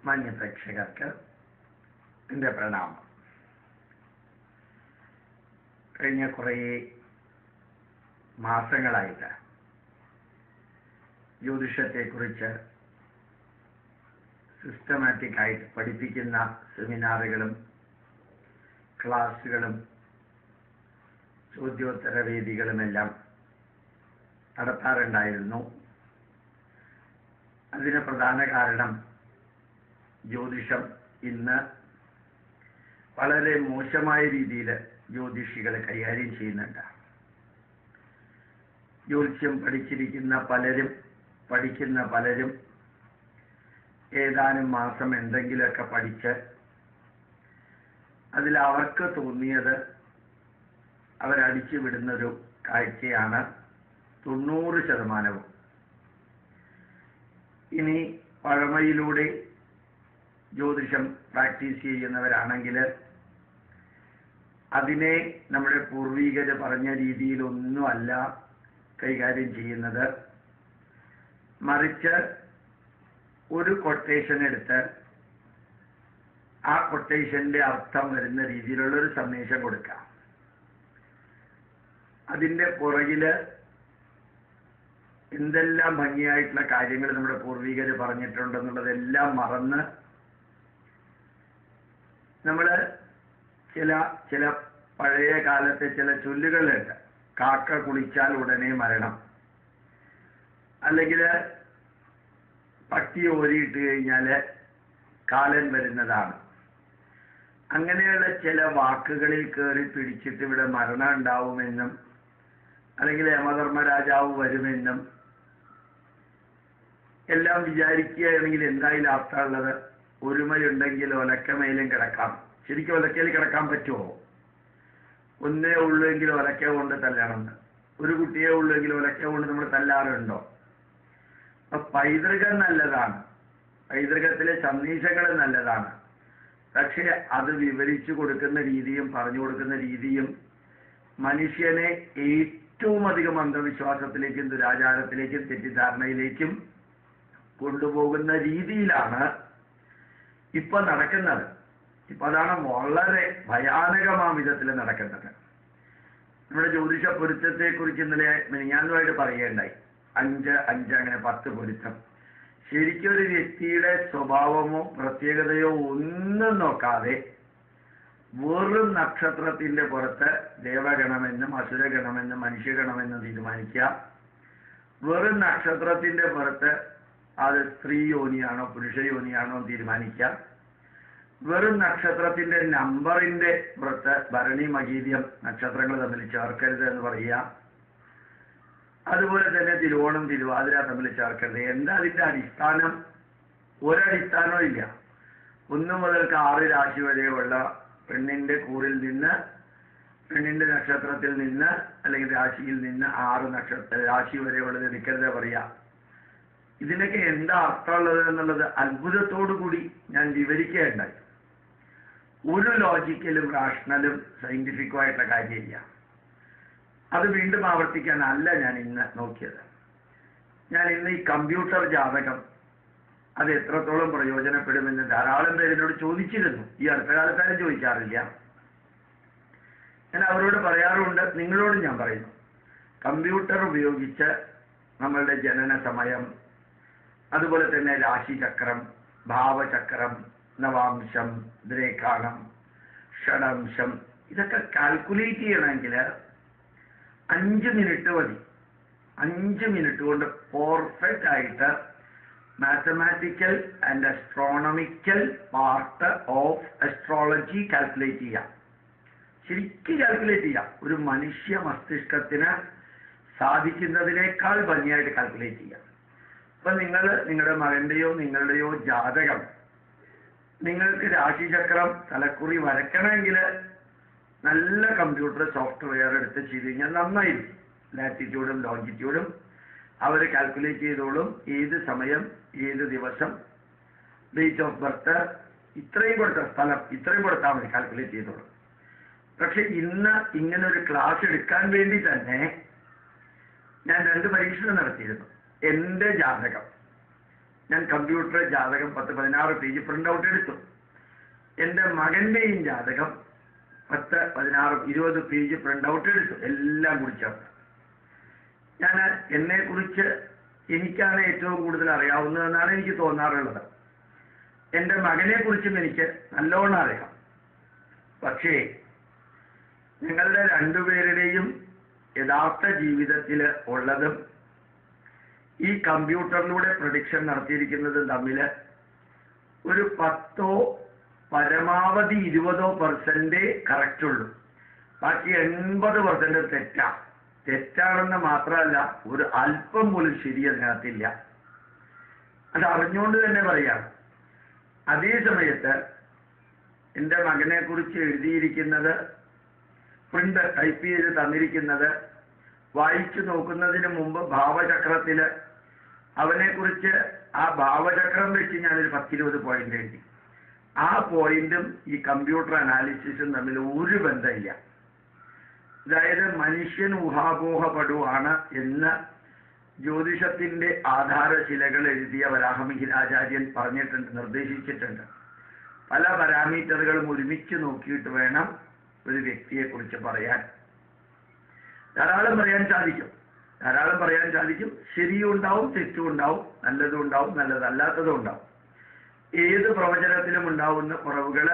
മാന്യ പ്രേക്ഷകർക്ക് എൻ്റെ പ്രണാമം. കഴിഞ്ഞ കുറേ മാസങ്ങളായിട്ട് ജ്യോതിഷത്തെക്കുറിച്ച് സിസ്റ്റമാറ്റിക് ആയിട്ട് പഠിപ്പിക്കുന്ന സെമിനാറുകളും ക്ലാസുകളും ചോദ്യോത്തര വേദികളുമെല്ലാം നടത്താറുണ്ടായിരുന്നു. അതിന് പ്രധാന കാരണം ജ്യോതിഷം ഇന്ന് വളരെ മോശമായ രീതിയിൽ ജ്യോതിഷികളെ കൈകാര്യം ചെയ്യുന്നുണ്ട്. ജ്യോതിഷം പഠിക്കുന്ന പലരും ഏതാനും മാസം എന്തെങ്കിലുമൊക്കെ പഠിച്ച് അതിൽ അവർക്ക് തോന്നിയത് അവരടിച്ചു വിടുന്നൊരു കാഴ്ചയാണ് 90%. ഇനി പഴമയിലൂടെ ജ്യോതിഷം പ്രാക്ടീസ് ചെയ്യുന്നവരാണെങ്കിൽ അതിനെ നമ്മുടെ പൂർവികർ പറഞ്ഞ രീതിയിലൊന്നുമല്ല കൈകാര്യം ചെയ്യുന്നത്. മറിച്ച് ഒരു കൊട്ടേഷൻ എടുത്ത് ആ കൊട്ടേഷന്റെ അർത്ഥം വരുന്ന രീതിയിലുള്ളൊരു സന്ദേശം കൊടുക്കാം. അതിൻ്റെ പുറകില് എന്തെല്ലാം ഭംഗിയായിട്ടുള്ള കാര്യങ്ങൾ നമ്മുടെ പൂർവികർ പറഞ്ഞിട്ടുണ്ടെന്നുള്ളതെല്ലാം മറന്ന് നമ്മൾ ചില പഴയ കാലത്തെ ചില ചൊല്ലുകളുണ്ട്. കാക്ക കുളിച്ചാൽ ഉടനെ മരണം, അല്ലെങ്കിൽ പട്ടി ഓരിയിട്ട് കഴിഞ്ഞാൽ കാലൻ വരുന്നതാണ്. അങ്ങനെയുള്ള ചില വാക്കുകളിൽ കയറി പിടിച്ചിട്ട് ഇവിടെ മരണം ഉണ്ടാവുമെന്നും അല്ലെങ്കിൽ യമധർമ്മരാജാവ് വരുമെന്നും എല്ലാം വിചാരിക്കുകയാണെങ്കിൽ എന്തായാലും അർത്ഥമുള്ളത് ഒരുമയുണ്ടെങ്കിൽ ഒലക്കമേലും കിടക്കാം. ശരിക്കും ഒലക്കയിൽ കിടക്കാൻ പറ്റുമോ? ഒന്നേ ഉള്ളൂവെങ്കിൽ ഒലക്ക കൊണ്ട് തല്ലണമെന്ന്. ഒരു കുട്ടിയെ ഉള്ളൂവെങ്കിൽ ഒലക്ക കൊണ്ട് നമ്മൾ തല്ലാറുണ്ടോ? അപ്പൊ പൈതൃകം നല്ലതാണ്, പൈതൃകത്തിലെ സന്ദേശങ്ങൾ നല്ലതാണ്. പക്ഷെ അത് വിവരിച്ചു കൊടുക്കുന്ന രീതിയും പറഞ്ഞു കൊടുക്കുന്ന രീതിയും മനുഷ്യനെ ഏറ്റവും അധികം അന്ധവിശ്വാസത്തിലേക്കും ദുരാചാരത്തിലേക്കും തെറ്റിദ്ധാരണയിലേക്കും കൊണ്ടുപോകുന്ന രീതിയിലാണ് ഇപ്പൊ നടക്കുന്നത്. ഇപ്പൊ അതാണ് വളരെ ഭയാനകമായ വിധത്തിൽ നടക്കുന്നത്. നമ്മുടെ ജ്യോതിഷ പൊരുത്തത്തെ കുറിച്ച് ഇന്നലെ മിനിഞ്ഞാന്നുമായിട്ട് പറയുകയുണ്ടായി. 5 അങ്ങനെ 10 പൊരുത്തം. ശരിക്കും ഒരു വ്യക്തിയുടെ സ്വഭാവമോ പ്രത്യേകതയോ ഒന്നും നോക്കാതെ വെറും നക്ഷത്രത്തിന്റെ പുറത്ത് ദേവഗണമെന്നും അസുരഗണമെന്നും മനുഷ്യഗണമെന്നും തീരുമാനിക്കുക. വെറും നക്ഷത്രത്തിന്റെ പുറത്ത് അത് സ്ത്രീ യോനിയാണോ പുരുഷ യോനിയാണോ തീരുമാനിക്കുക. വെറും നക്ഷത്രത്തിന്റെ നമ്പറിന്റെ പുറത്ത് ഭരണി മകീര്യം നക്ഷത്രങ്ങൾ തമ്മിൽ ചേർക്കരുത് എന്ന് പറയുക. അതുപോലെ തന്നെ തിരുവോണം തിരുവാതിര തമ്മിൽ ചേർക്കരുത്. എന്താ അതിന്റെ അടിസ്ഥാനം? ഒരടിസ്ഥാനവും ഇല്ല. 1 മുതൽ 6 രാശി വരെയുള്ള പെണ്ണിന്റെ കൂറിൽ നിന്ന്, പെണ്ണിന്റെ നക്ഷത്രത്തിൽ നിന്ന് അല്ലെങ്കിൽ രാശിയിൽ നിന്ന് 6 രാശി വരെയുള്ളത് എടുക്കരുത് പറയാ. ഇതിനൊക്കെ എന്താ അർത്ഥമുള്ളത് എന്നുള്ളത് അത്ഭുതത്തോടു കൂടി ഞാൻ വിവരിക്കുകയുണ്ടായി. ഒരു ലോജിക്കലും റാഷണലും സയന്റിഫിക്കും ആയിട്ടുള്ള കാര്യമില്ല. അത് വീണ്ടും ആവർത്തിക്കാനല്ല ഞാൻ ഇന്ന് നോക്കിയത്. ഞാൻ ഇന്ന് ഈ കമ്പ്യൂട്ടർ ജാതകം അത് എത്രത്തോളം പ്രയോജനപ്പെടുമെന്ന് ധാരാളം പേരിനോട് ചോദിച്ചിരുന്നു. ഈ അടുത്ത കാലത്താരും ചോദിക്കാറില്ല. ഞാൻ അവരോട് പറയാറുണ്ട്, നിങ്ങളോട് ഞാൻ പറയുന്നു, കമ്പ്യൂട്ടർ ഉപയോഗിച്ച് നമ്മളുടെ ജനന സമയം, അതുപോലെ തന്നെ രാശിചക്രം, ഭാവചക്രം, നവാംശം, ദ്രേഖാണം, ഷഡംശം, ഇതൊക്കെ കാൽക്കുലേറ്റ് ചെയ്യണമെങ്കിൽ 5 മിനിറ്റ് മതി. 5 മിനിറ്റ് കൊണ്ട് പെർഫെക്റ്റ് ആയിട്ട് mathematical and astronomical part of astrology calculate ചെയ്യാം. ശരിക്കും കാൽക്കുലേറ്റ് ചെയ്യാം. ഒരു മനുഷ്യ മസ്തിഷ്കത്തിന് സാധിക്കുന്നതിനേക്കാൾ ഭംഗിയായിട്ട് കാൽക്കുലേറ്റ് ചെയ്യാം. അപ്പൊ നിങ്ങളുടെ മകന്റെയോ നിങ്ങളുടെയോ ജാതകം നിങ്ങൾക്ക് രാശിചക്രം തലക്കുറി വരയ്ക്കണമെങ്കിൽ നല്ല കമ്പ്യൂട്ടർ സോഫ്റ്റ്വെയർ എടുത്ത് ചെയ്ത് കഴിഞ്ഞാൽ നന്നായിരിക്കും. ലാറ്റിറ്റ്യൂഡും ലോഞ്ചിറ്റ്യൂഡും അവർ കാൽക്കുലേറ്റ് ചെയ്തോളും. ഏത് സമയം, ഏത് ദിവസം, ഡേറ്റ് ഓഫ് ബർത്ത്, ഇത്രയും കൊടുത്ത സ്ഥലം, ഇത്രയും കൊടുത്താൽ മതി, കാൽക്കുലേറ്റ് ചെയ്തോളും. പക്ഷെ ഇന്ന് ഇങ്ങനെ ഒരു ക്ലാസ് എടുക്കാൻ വേണ്ടി തന്നെ ഞാൻ 2 പരീക്ഷണം നടത്തിയിരുന്നു. എൻ്റെ ജാതകം ഞാൻ കമ്പ്യൂട്ടർ ജാതകം 10-16 പേജ് പ്രിന്റ് ഔട്ട് എടുത്തു. എൻ്റെ മകൻ്റെയും ജാതകം 10-16-20 പേജ് പ്രിന്റ് ഔട്ട് എടുത്തു. എല്ലാം കൂടി ചേർത്ത് ഞാൻ എന്നെക്കുറിച്ച് എനിക്കാണ് ഏറ്റവും കൂടുതൽ അറിയാവുന്നതെന്നാണ് എനിക്ക് തോന്നാറുള്ളത്. എൻ്റെ മകനെ കുറിച്ചും എനിക്ക് നല്ലോണം അറിയാം. പക്ഷേ നിങ്ങളുടെ രണ്ടുപേരുടെയും യഥാർത്ഥ ജീവിതത്തിൽ ഉള്ളതും ഈ കമ്പ്യൂട്ടറിലൂടെ പ്രഡിക്ഷൻ നടത്തിയിരിക്കുന്നതും തമ്മിൽ ഒരു 10 പരമാവധി 20% കറക്റ്റ് ഉള്ളൂ. ബാക്കി 80% തെറ്റാണെന്ന് മാത്രമല്ല ഒരു അല്പം പോലും ശരി അതിനകത്തില്ല. അത് അറിഞ്ഞുകൊണ്ട് തന്നെ പറയാം. അതേ സമയത്ത് എൻ്റെ മകനെ കുറിച്ച് എഴുതിയിരിക്കുന്നത് പ്രിന്റ് ടൈപ്പ് ചെയ്ത് തന്നിരിക്കുന്നത് വായിച്ചു നോക്കുന്നതിന് മുമ്പ് ഭാവചക്രത്തിൽ അവനെക്കുറിച്ച് ആ ഭാവചക്രം വെച്ച് ഞാനൊരു 10-20 പോയിന്റ് എഴുതി. ആ പോയിന്റും ഈ കമ്പ്യൂട്ടർ അനാലിസിസും തമ്മിൽ ഒരു ബന്ധമില്ല. അതായത് മനുഷ്യൻ ഊഹാപോഹപ്പെടുവാണ് എന്ന് ജ്യോതിഷത്തിന്റെ ആധാരശിലകൾ എഴുതിയ വരാഹമിഹിരാചാര്യൻ പറഞ്ഞിട്ടുണ്ട്, നിർദ്ദേശിച്ചിട്ടുണ്ട്. പല പാരാമീറ്ററുകളും ഒരുമിച്ച് നോക്കിയിട്ട് വേണം ഒരു വ്യക്തിയെക്കുറിച്ച് പറയാൻ. ധാരാളം പറയാൻ സാധിക്കും. ശരിയും ഉണ്ടാവും, തെറ്റും ഉണ്ടാവും, നല്ലതും ഉണ്ടാവും, നല്ലതല്ലാത്തതും ഉണ്ടാവും. ഏത് പ്രവചനത്തിലും ഉണ്ടാവുന്ന കുറവുകൾ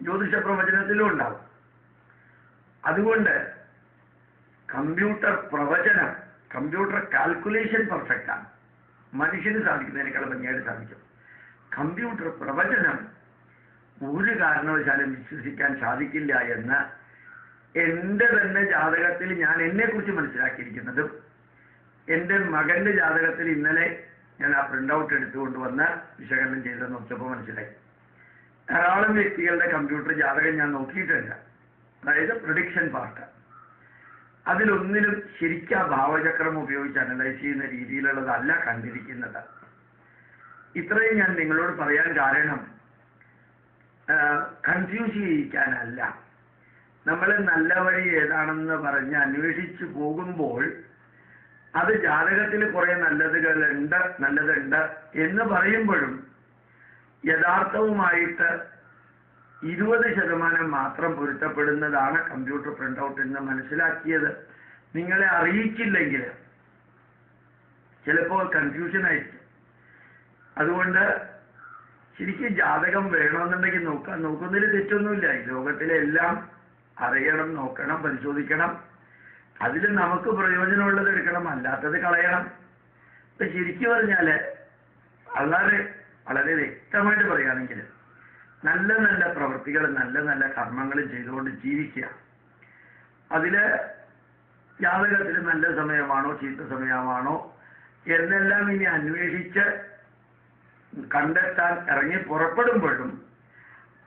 ജ്യോതിഷ പ്രവചനത്തിലും ഉണ്ടാവും. അതുകൊണ്ട് കമ്പ്യൂട്ടർ പ്രവചനം, കമ്പ്യൂട്ടർ കാൽക്കുലേഷൻ പെർഫെക്റ്റ് ആണ്. മനുഷ്യന് സാധിക്കുന്നതിനേക്കാൾ ഭംഗിയായിട്ട് സാധിക്കും. കമ്പ്യൂട്ടർ പ്രവചനം ഒരു കാരണവശാലും വിശ്വസിക്കാൻ സാധിക്കില്ല എന്ന് എൻ്റെ തന്നെ ജാതകത്തിൽ ഞാൻ എന്നെക്കുറിച്ച് മനസ്സിലാക്കിയിരിക്കുന്നതും എൻ്റെ മകൻ്റെ ജാതകത്തിൽ ഇന്നലെ ഞാൻ ആ പ്രിന്റ് ഔട്ട് എടുത്തുകൊണ്ടുവന്ന് വിശകലനം ചെയ്ത് നോക്കിയപ്പോൾ മനസ്സിലായി. ധാരാളം വ്യക്തികളുടെ കമ്പ്യൂട്ടർ ജാതകം ഞാൻ നോക്കിയിട്ടുണ്ട്. അതായത് പ്രഡിക്ഷൻ പാർട്ട്. അതിലൊന്നിലും ശരിക്കും ഭാവചക്രം ഉപയോഗിച്ച് അനലൈസ് ചെയ്യുന്ന രീതിയിലുള്ളതല്ല കണ്ടിരിക്കുന്നത്. ഇത്രയും ഞാൻ നിങ്ങളോട് പറയാൻ കാരണം കൺഫ്യൂസ് ചെയ്യിക്കാനല്ല. നമ്മൾ നല്ല വഴി ഏതാണെന്ന് പറഞ്ഞ് അന്വേഷിച്ചു പോകുമ്പോൾ അത് ജാതകത്തിൽ കുറെ നല്ലതുണ്ട് എന്ന് പറയുമ്പോഴും യഥാർത്ഥവുമായിട്ട് 20% മാത്രം പൊരുത്തപ്പെടുന്നതാണ് കമ്പ്യൂട്ടർ പ്രിന്റ് ഔട്ട് എന്ന് മനസ്സിലാക്കിയത്. നിങ്ങളെ അറിയിച്ചില്ലെങ്കിൽ ചിലപ്പോൾ കൺഫ്യൂഷൻ ആയിരിക്കും. അതുകൊണ്ട് ശരിക്കും ജാതകം വേണമെന്നുണ്ടെങ്കിൽ നോക്കുന്നതിൽ തെറ്റൊന്നുമില്ല. ഈ ലോകത്തിലെ എല്ലാം അറിയണം, നോക്കണം, പരിശോധിക്കണം. അതിൽ നമുക്ക് പ്രയോജനമുള്ളത് എടുക്കണം, അല്ലാത്തത് കളയണം. ഇപ്പൊ ശരിക്കും പറഞ്ഞാല് വളരെ വ്യക്തമായിട്ട് പറയുകയാണെങ്കിൽ നല്ല പ്രവൃത്തികൾ, നല്ല കർമ്മങ്ങളും ചെയ്തുകൊണ്ട് ജീവിക്കുക. അതില് ജാതകത്തിൽ നല്ല സമയമാണോ ചീത്ത സമയമാണോ എന്നെല്ലാം ഇനി അന്വേഷിച്ച് കണ്ടെത്താൻ ഇറങ്ങി പുറപ്പെടുമ്പോഴും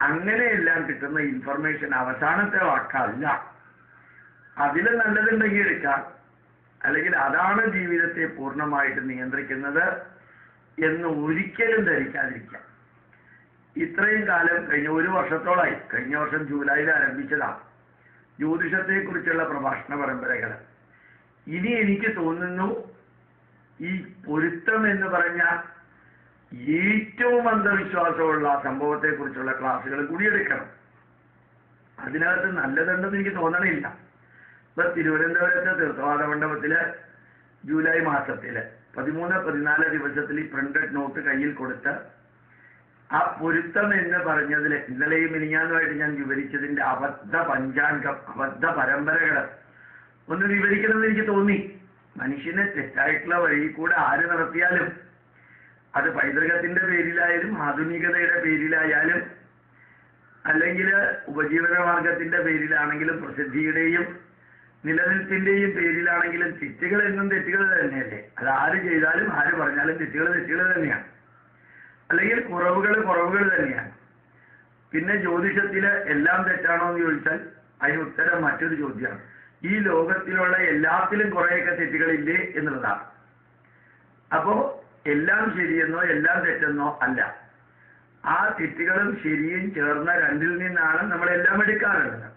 അങ്ങനെയെല്ലാം കിട്ടുന്ന ഇൻഫർമേഷൻ അവസാനത്തെ വാക്കല്ല. അതിൽ നല്ലതുണ്ടെങ്കിൽ എടുക്കാം, അല്ലെങ്കിൽ അതാണ് ജീവിതത്തെ പൂർണ്ണമായിട്ട് നിയന്ത്രിക്കുന്നത് എന്ന് ഒരിക്കലും ധരിക്കാതിരിക്കാം. ഇത്രയും കാലം കഴിഞ്ഞ 1 വർഷത്തോളമായി, കഴിഞ്ഞ വർഷം ജൂലൈയിൽ ആരംഭിച്ചതാണ് ജ്യോതിഷത്തെക്കുറിച്ചുള്ള പ്രഭാഷണ പരമ്പരകൾ. ഇനി എനിക്ക് തോന്നുന്നു ഈ പൊരുത്തം എന്ന് പറഞ്ഞ ഏറ്റവും അന്ധവിശ്വാസമുള്ള സംഭവത്തെക്കുറിച്ചുള്ള ക്ലാസ്സുകൾ കൂടി എടുക്കണം. അതിനകത്ത് നല്ലതുണ്ടെന്ന് എനിക്ക് തോന്നണില്ല. ഇപ്പൊ തിരുവനന്തപുരത്തെ തീർത്ഥവാദ മണ്ഡപത്തില് ജൂലൈ മാസത്തില് 13-14 ദിവസത്തിൽ ഈ പ്രിന്റഡ് നോട്ട് കയ്യിൽ കൊടുത്ത് ആ പൊരുത്തം എന്ന് പറഞ്ഞതിൽ ഇന്നലെയും മിനിഞ്ഞാന്നുമായിട്ട് ഞാൻ വിവരിച്ചതിന്റെ അബദ്ധ പഞ്ചാംഗം, അബദ്ധ പരമ്പരകൾ ഒന്ന് വിവരിക്കണമെന്ന് എനിക്ക് തോന്നി. മനുഷ്യനെ തെറ്റായിട്ടുള്ള വഴി കൂടെ ആര് നടത്തിയാലും, അത് പൈതൃകത്തിന്റെ പേരിലായാലും ആധുനികതയുടെ പേരിലായാലും അല്ലെങ്കിൽ ഉപജീവന മാർഗത്തിന്റെ പേരിലാണെങ്കിലും പ്രസിദ്ധിയുടെയും നിലനിൽപ്പിന്റെയും പേരിലാണെങ്കിലും തെറ്റുകൾ എന്നും തെറ്റുകൾ തന്നെയല്ലേ. അത് ആര് ചെയ്താലും ആര് പറഞ്ഞാലും തെറ്റുകൾ തന്നെയാണ്, അല്ലെങ്കിൽ കുറവുകൾ തന്നെയാണ്. പിന്നെ ജ്യോതിഷത്തില് എല്ലാം തെറ്റാണോ എന്ന് ചോദിച്ചാൽ അതിന് ഉത്തരം മറ്റൊരു ചോദ്യമാണ്. ഈ ലോകത്തിലുള്ള എല്ലാത്തിലും കുറേയൊക്കെ തെറ്റുകളില്ലേ എന്നുള്ളതാണ്. അപ്പോ എല്ലാം ശരിയെന്നോ എല്ലാം തെറ്റെന്നോ അല്ല. ആ തെറ്റുകളും ശരിയും ചേർന്ന രണ്ടിൽ നിന്നാണ് നമ്മളെല്ലാം എടുക്കാറുള്ളത്.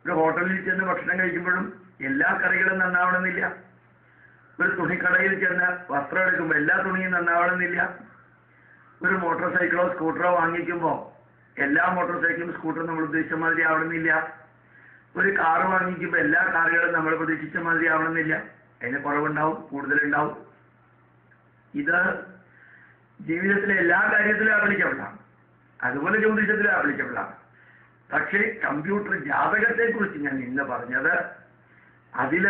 ഒരു ഹോട്ടലിൽ ചെന്ന് ഭക്ഷണം കഴിക്കുമ്പോഴും എല്ലാ കറികളും നന്നാവണമെന്നില്ല. ഒരു തുണിക്കടയിൽ ചെന്ന് വസ്ത്രം എടുക്കുമ്പോൾ എല്ലാ തുണിയും നന്നാവണമെന്നില്ല. ഒരു മോട്ടോർ സൈക്കിളോ സ്കൂട്ടറോ വാങ്ങിക്കുമ്പോൾ എല്ലാ മോട്ടോർ സൈക്കിളും സ്കൂട്ടറും നമ്മൾ ഉദ്ദേശിച്ച മാതിരി ആവണമെന്നില്ല. ഒരു കാറ് വാങ്ങിക്കുമ്പോൾ എല്ലാ കാറുകളും നമ്മൾ പ്രതീക്ഷിച്ച മാതിരി ആവണമെന്നില്ല. അതിന് കുറവുണ്ടാവും, കൂടുതലുണ്ടാവും. ഇത് ജീവിതത്തിലെ എല്ലാ കാര്യത്തിലും ആപ്ലിക്കബിളാണ്, അതുപോലെ ജ്യോതിഷത്തിലും ആപ്ലിക്കബിളാണ്. പക്ഷേ കമ്പ്യൂട്ടർ ജാതകത്തെക്കുറിച്ച് ഞാൻ ഇന്ന് പറഞ്ഞത് അതിൽ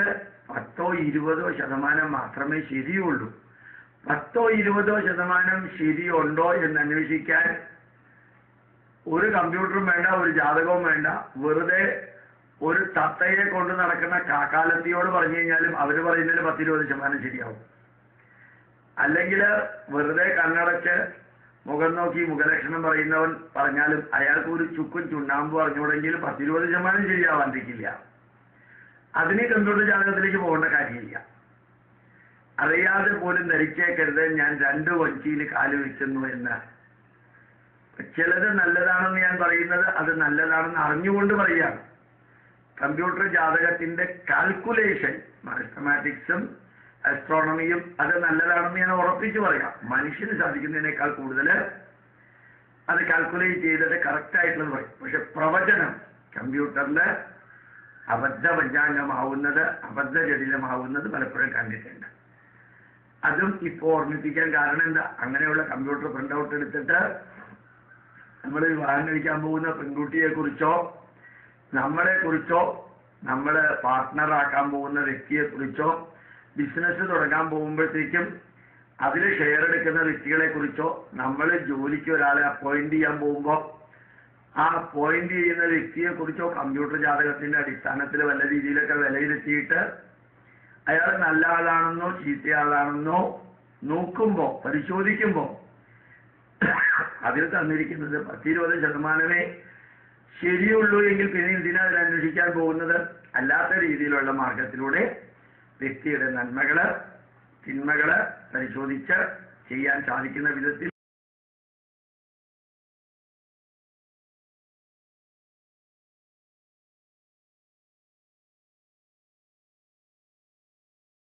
10-20% മാത്രമേ ശരിയുള്ളൂ. 10-20% ശരിയുണ്ടോ എന്ന് അന്വേഷിക്കാൻ ഒരു കമ്പ്യൂട്ടറും വേണ്ട, ഒരു ജാതകവും വേണ്ട. വെറുതെ ഒരു തത്തയെ കൊണ്ട് നടക്കുന്ന കാക്കാലത്തിയോട് പറഞ്ഞു കഴിഞ്ഞാലും അവർ പറയുന്നതിൽ 10-20% ശരിയാവും. അല്ലെങ്കിൽ വെറുതെ കണ്ണടച്ച് മുഖം നോക്കി മുഖലക്ഷണം പറയുന്നവൻ പറഞ്ഞാലും അയാൾക്ക് ഒരു ചുക്കും ചുണ്ണാമ്പ് പറഞ്ഞുകൂടെങ്കിൽ 10-20% ശരിയാവാണ്ടിരിക്കില്ല. അതിന് കമ്പ്യൂട്ടർ ജാതകത്തിലേക്ക് പോകേണ്ട കാര്യമില്ല. അറിയാതെ പോലും ധരിച്ചേക്കരുത് ഞാൻ 2 വഞ്ചിയിൽ കാല് വെക്കുന്നു എന്ന്. ചിലത് നല്ലതാണെന്ന് ഞാൻ പറയുന്നത് അത് നല്ലതാണെന്ന് അറിഞ്ഞുകൊണ്ട് പറയുകയാണ്. കമ്പ്യൂട്ടർ ജാതകത്തിന്റെ കാൽക്കുലേഷൻ, മാത്തമാറ്റിക്സും ആസ്ട്രോണമിയും അത് നല്ലതാണെന്ന് ഞാൻ ഉറപ്പിച്ചു പറയാം. മനുഷ്യന് സാധിക്കുന്നതിനേക്കാൾ കൂടുതൽ അത് കാൽക്കുലേറ്റ് ചെയ്തിട്ട് കറക്റ്റായിട്ടുള്ളത് പറയും. പക്ഷെ പ്രവചനം കമ്പ്യൂട്ടറിൽ അബദ്ധ പഞ്ചാംഗമാവുന്നത്, അബദ്ധജടിലമാവുന്നത് പലപ്പോഴും കണ്ടിട്ടുണ്ട്. അതും ഇപ്പോൾ ഓർമ്മിപ്പിക്കാൻ കാരണം എന്താ, അങ്ങനെയുള്ള കമ്പ്യൂട്ടർ പ്രിന്റ് ഔട്ട് എടുത്തിട്ട് നമ്മൾ വിവാഹം കഴിക്കാൻ പോകുന്ന പെൺകുട്ടിയെ കുറിച്ചോ നമ്മളെ കുറിച്ചോ നമ്മൾ പാർട്ട്ണറാക്കാൻ പോകുന്ന വ്യക്തിയെ കുറിച്ചോ ബിസിനസ് തുടങ്ങാൻ പോകുമ്പോഴത്തേക്കും അതിൽ ഷെയർ എടുക്കുന്ന വ്യക്തികളെ കുറിച്ചോ നമ്മൾ ജോലിക്ക് ഒരാളെ അപ്പോയിന്റ് ചെയ്യാൻ പോകുമ്പോൾ ആ അപ്പോയിന്റ് ചെയ്യുന്ന വ്യക്തിയെ കുറിച്ചോ കമ്പ്യൂട്ടർ ജാതകത്തിന്റെ അടിസ്ഥാനത്തിൽ വല്ല രീതിയിലൊക്കെ വിലയിരുത്തിയിട്ട് അയാൾ നല്ല ആളാണെന്നോ ചീത്ത ആളാണെന്നോ നോക്കുമ്പോൾ, പരിശോധിക്കുമ്പോൾ അതിൽ തന്നിരിക്കുന്നത് 10-20% ശരിയുള്ളൂ എങ്കിൽ പിന്നെ എന്തിനാ അതിൽ അന്വേഷിക്കാൻ പോകുന്നത്? അല്ലാത്ത രീതിയിലുള്ള മാർഗത്തിലൂടെ വ്യക്തിയുടെ നന്മകള് തിന്മകള് പരിശോധിച്ച് ചെയ്യാൻ സാധിക്കുന്ന വിധത്തിൽ